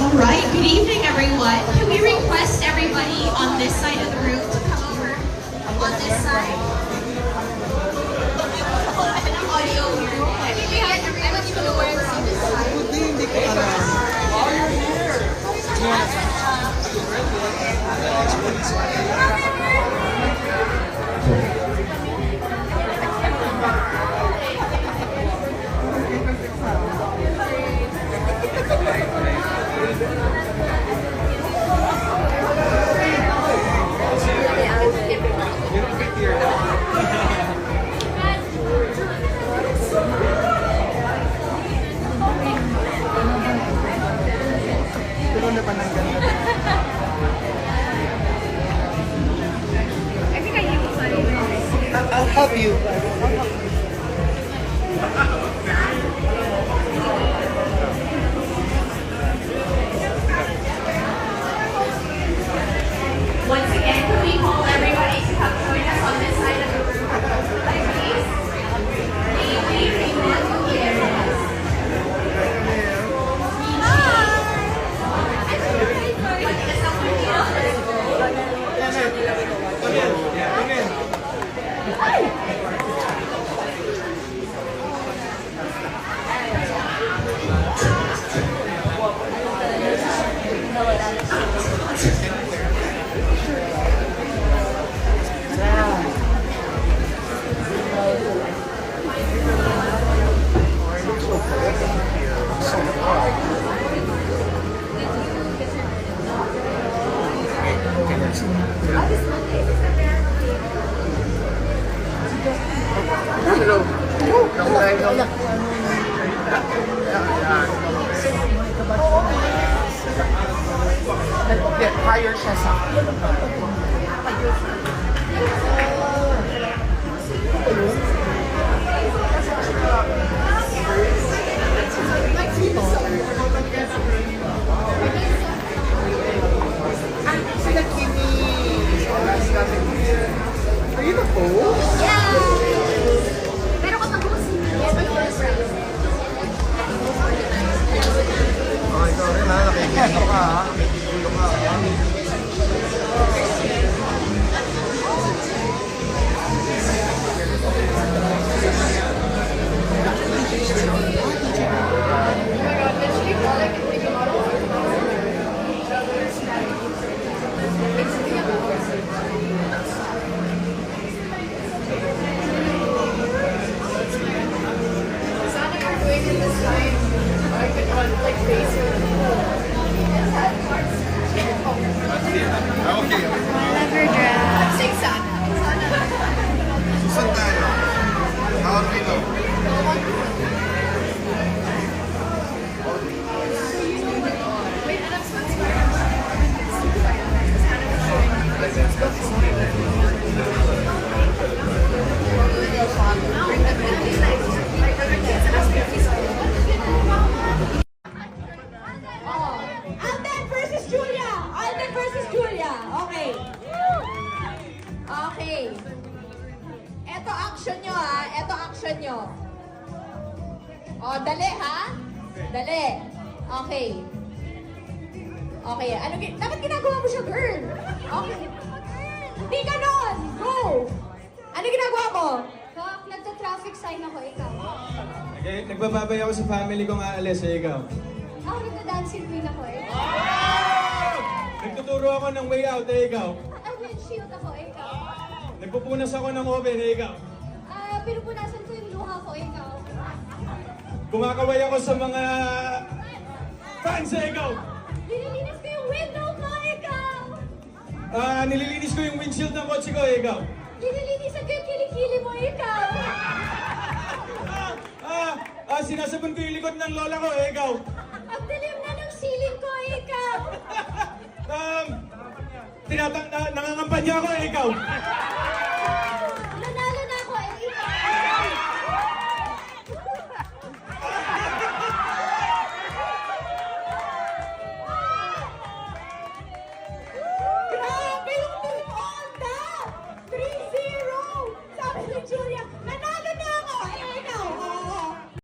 Alright, good evening everyone. Can we request everybody on this side of the room to come over on this side? Audio here. I think we had everyone to go over on this side. While you're here. I think I need to play. I'll help you. Once again, can we call everybody to come join us on this side of the room? Please. Hire siya sa sila Kimi. Are you the host? Yeah! Pero kung nag-host, Oh, ikaw rin ha. Nakikita ka ha. never dress. Susan tayo. How do we know? O, dali ha? Dali. Okay. Okay, dapat ginagawa mo siya, girl. Okay. Hindi ganon! Go! Ano ginagawa mo? Kak, nagta-traffic sign ako, ikaw. Okay, nagbababay ako sa family kong aalis, ikaw. Ako, nagta-dancing queen ako, ikaw. Nagtuturo ako ng way out, ikaw. Windshield ako, ikaw. Nagpupunas ako ng oven, ikaw. Pinupunasan ko yung luha ko, ikaw. Kumakaway ako sa mga fans, ikaw. Nililinis ko yung window ko, ikaw. Nililinis ko yung windshield ng kotse ko, ikaw. Nililinisan ko yung kilikili mo, ikaw. Sinasabon ko yung likod ng lola ko, ikaw. Ang dilim na ng ceiling ko, ikaw. Nangangampanya ako, ikaw.